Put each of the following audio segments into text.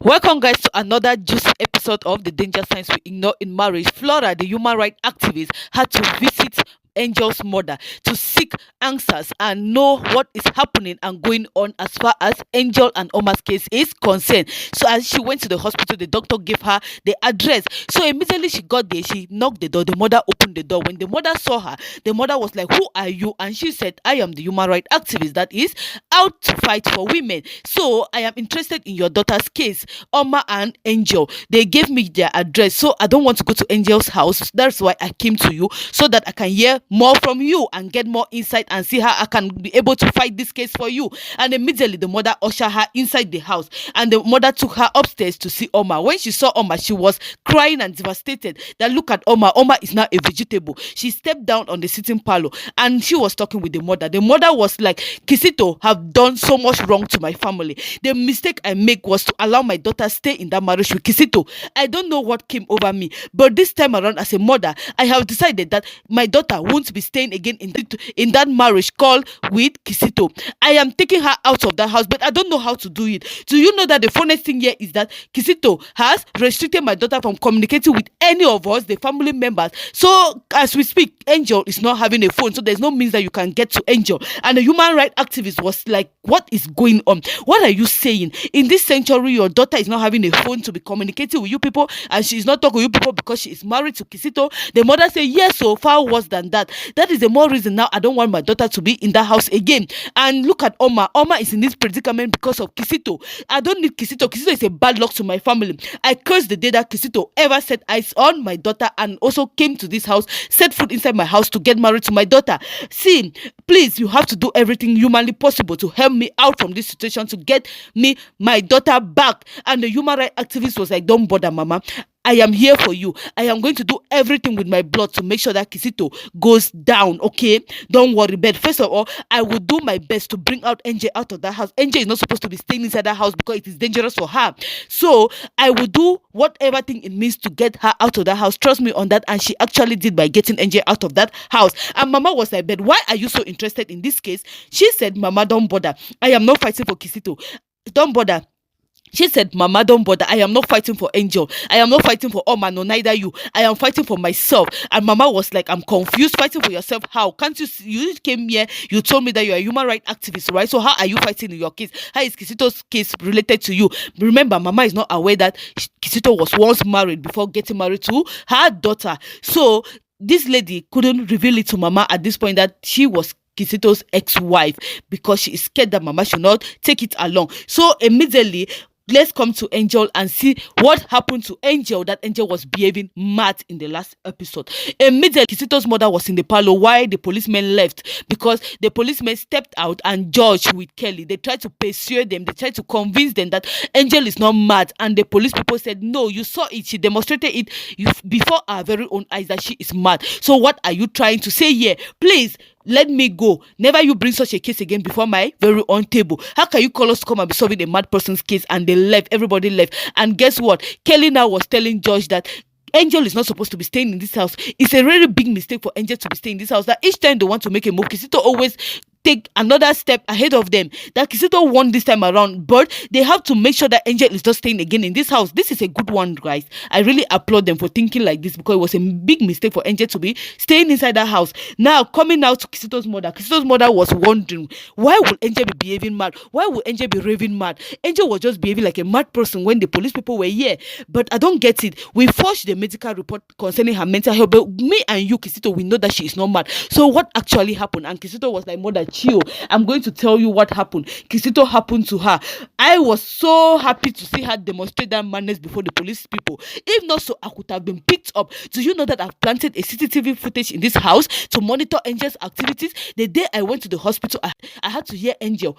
Welcome, guys, to another juicy episode of the Danger Signs We Ignore in Marriage. Flora, the human rights activist, had to visit Angel's mother to seek answers and know what is happening and going on as far as Angel and Oma's case is concerned. So, as she went to the hospital, the doctor gave her the address. So, immediately she got there, she knocked the door. The mother opened the door. When the mother saw her, the mother was like, "Who are you?" And she said, "I am the human rights activist that is out to fight for women. So, I am interested in your daughter's case, Oma and Angel. They gave me their address, so I don't want to go to Angel's house. That's why I came to you, so that I can hear more from you and get more insight and see how I can be able to fight this case for you." And immediately the mother ushered her inside the house, and the mother took her upstairs to see Oma. When she saw Oma, she was crying and devastated that look at Oma. Oma is now a vegetable. She stepped down on the sitting parlor and she was talking with the mother. The mother was like, "Kisito have done so much wrong to my family. The mistake I make was to allow my daughter stay in that marriage with Kisito. I don't know what came over me, but this time around as a mother, I have decided that my daughter won't be staying again in that marriage called with Kisito. I am taking her out of that house, but I don't know how to do it. Do you know that the funniest thing here is that Kisito has restricted my daughter from communicating with any of us, the family members. So as we speak, Angel is not having a phone, so there's no means that you can get to Angel." And the human rights activist was like, "What is going on? What are you saying? In this century, your daughter is not having a phone to be communicating with you people, and she is not talking with you people because she is married to Kisito." The mother said, "Yes, so far worse than that. That is the more reason now I don't want my daughter to be in that house again. And look at Oma. Oma is in this predicament because of Kisito. I don't need Kisito. Kisito is a bad luck to my family. I curse the day that Kisito ever set eyes on my daughter and also came to this house, set foot inside my house to get married to my daughter. See, please, you have to do everything humanly possible to help me out from this situation to get me my daughter back." And the human rights activist was like, "Don't bother, mama. I am here for you. I am going to do everything with my blood to make sure that Kisito goes down, okay? Don't worry." But first of all, I will do my best to bring out Angel out of that house. Angel is not supposed to be staying inside that house because it is dangerous for her. So I will do whatever thing it means to get her out of that house. Trust me on that." And she actually did by getting Angel out of that house. And Mama was like, "But why are you so interested in this case?" She said, "Mama, don't bother. I am not fighting for Kisito. Don't bother." She said, "Mama, don't bother. I am not fighting for Angel. I am not fighting for Oma, no, neither you. I am fighting for myself." And Mama was like, "I'm confused. Fighting for yourself? How? Can't you see? You came here, you told me that you're a human rights activist, right? So how are you fighting in your case? How is Kisito's case related to you?" Remember, Mama is not aware that Kisito was once married before getting married to her daughter. So this lady couldn't reveal it to Mama at this point that she was Kisito's ex-wife because she is scared that Mama should not take it along. So immediately, let's come to Angel and see what happened to Angel, that Angel was behaving mad in the last episode. Immediately, Kisito's mother was in the parlor while the policemen left because the policemen stepped out and judged with Kelly. They tried to persuade them, they tried to convince them that Angel is not mad. And the police people said, "No, you saw it. She demonstrated it before our very own eyes that she is mad. So what are you trying to say here? Please, let me go. Never you bring such a case again before my very own table. How can you call us to come and be solving a mad person's case?" And they left. Everybody left. And guess what? Kelly now was telling George that Angel is not supposed to be staying in this house. It's a really big mistake for Angel to be staying in this house. That each time they want to make a move, Kisito always take another step ahead of them. That Kisito won this time around, but they have to make sure that Angel is not staying again in this house. This is a good one, guys. I really applaud them for thinking like this because it was a big mistake for Angel to be staying inside that house. Now, coming out to Kisito's mother was wondering, why would Angel be behaving mad? Why would Angel be raving mad? Angel was just behaving like a mad person when the police people were here. But I don't get it. We forged the medical report concerning her mental health, but me and you, Kisito, we know that she is not mad. So what actually happened? And Kisito was like, "Mother, chill. I'm going to tell you what happened. Kisito happened to her." I was so happy to see her demonstrate that madness before the police people. If not so, I could have been picked up. Do you know that I've planted a CCTV footage in this house to monitor Angel's activities? The day I went to the hospital, I had to hear Angel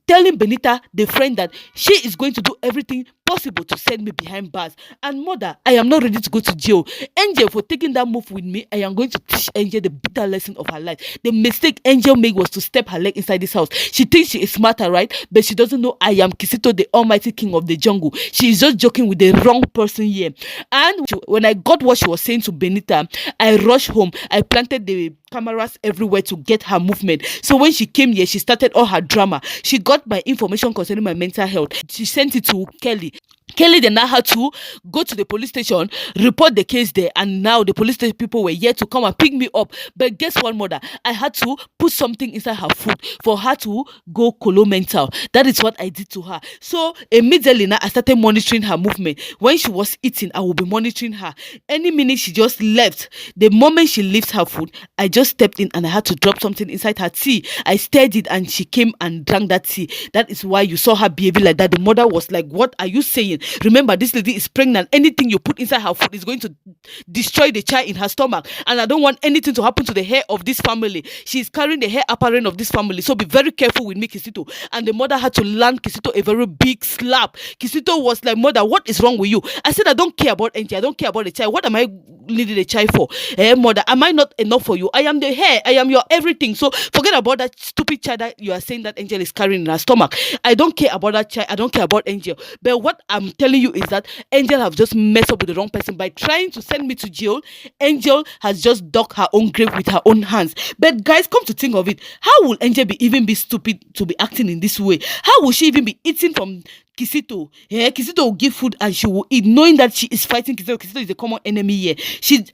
telling Benita, the friend, that she is going to do everything possible to send me behind bars. And mother, I am not ready to go to jail. Angel, for taking that move with me, I am going to teach Angel the bitter lesson of her life. The mistake Angel made was to step her leg inside this house. She thinks she is smarter, right? But she doesn't know I am Kisito, the almighty king of the jungle. She is just joking with the wrong person here. And when I got what she was saying to Benita, I rushed home. I planted the cameras everywhere to get her movement. So when she came here, she started all her drama. She got my information concerning my mental health. She sent it to Kelly. Kelly then now had to go to the police station, report the case there, and now the police station people were here to come and pick me up. But guess what, mother? I had to put something inside her food for her to go colo mental. That is what I did to her. So immediately now I started monitoring her movement. When she was eating, I will be monitoring her. Any minute she just left, the moment she leaves her food, I just stepped in and I had to drop something inside her tea. I stirred it and she came and drank that tea. That is why you saw her behaving like that. The mother was like, "What are you saying? Remember, this lady is pregnant. Anything you put inside her food is going to destroy the child in her stomach. And I don't want anything to happen to the hair of this family. She is carrying the hair apparent of this family. So be very careful with me, Kisito." And the mother had to land Kisito a very big slap. Kisito was like, "Mother, what is wrong with you?" I said, "I don't care about Angie. I don't care about the child. What am I needing the child for? Mother, am I not enough for you? I am the hair. I am your everything. So forget about that stupid child that you are saying that Angel is carrying in her stomach. I don't care about that child. I don't care about Angel. But what I'm telling you is that Angel have just messed up with the wrong person by trying to send me to jail. Angel has just dug her own grave with her own hands." But guys, come to think of it, how will Angel even be stupid to be acting in this way? How will she even be eating from Kisito? Kisito will give food and she will eat, knowing that she is fighting Kisito. Kisito is a common enemy here.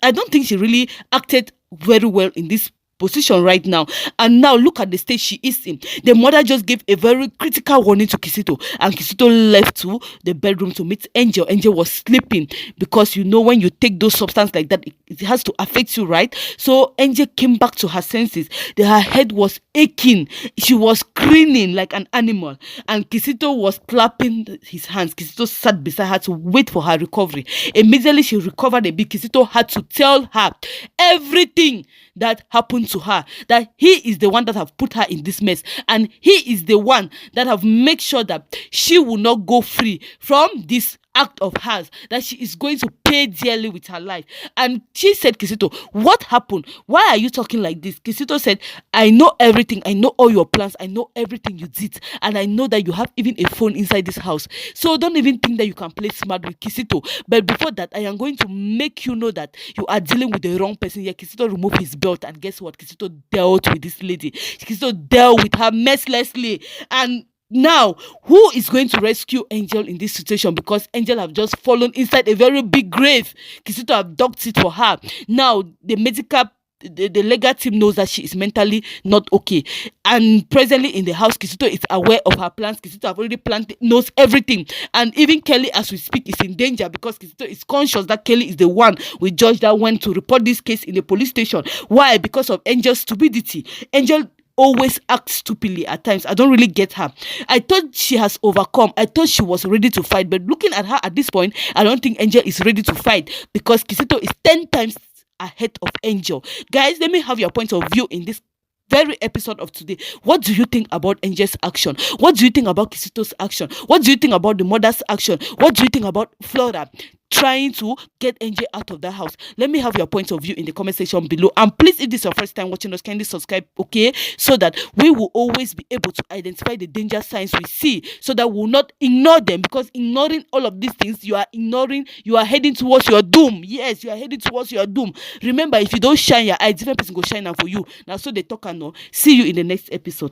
I don't think she really acted very well in this position right now. And now look at the state she is in. The mother just gave a very critical warning to Kisito, and Kisito left to the bedroom to meet Angel. Angel was sleeping because you know when you take those substances like that, it has to affect you, right? So Angel came back to her senses. Her head was aching. She was screaming like an animal, and Kisito was clapping his hands. Kisito sat beside her to wait for her recovery. Immediately she recovered a bit, Kisito had to tell her everything that happened to her, that he is the one that have put her in this mess, and he is the one that have made sure that she will not go free from this act of hers, that she is going to pay dearly with her life. And she said, "Kisito, what happened? Why are you talking like this?" Kisito said, "I know everything. I know all your plans. I know everything you did. And I know that you have even a phone inside this house. So don't even think that you can play smart with Kisito. But before that, I am going to make you know that you are dealing with the wrong person." Yeah, Kisito removed his belt, and guess what? Kisito dealt with this lady. Kisito dealt with her mercilessly. And now, who is going to rescue Angel in this situation? Because Angel have just fallen inside a very big grave. Kisito have dug it for her. Now, the legal team knows that she is mentally not okay. And presently in the house, Kisito is aware of her plans. Kisito have already planned, knows everything. And even Kelly, as we speak, is in danger because Kisito is conscious that Kelly is the one with judge that went to report this case in the police station. Why? Because of Angel's stupidity. Angel always acts stupidly at times. I don't really get her. I thought she has overcome. I thought she was ready to fight. But looking at her at this point, I don't think Angel is ready to fight because Kisito is 10 times ahead of Angel. Guys, let me have your point of view in this very episode of today. What do you think about Angel's action? What do you think about Kisito's action? What do you think about the mother's action? What do you think about Flora trying to get Angel out of the house? Let me have your point of view in the comment section below. And please, if this is your first time watching us, kindly subscribe, okay? So that we will always be able to identify the danger signs we see, so that we will not ignore them. Because ignoring all of these things, you are heading towards your doom. Yes, you are heading towards your doom. Remember, if you don't shine your eye, different person go shine out for you. Now, so they talk and know. See you in the next episode.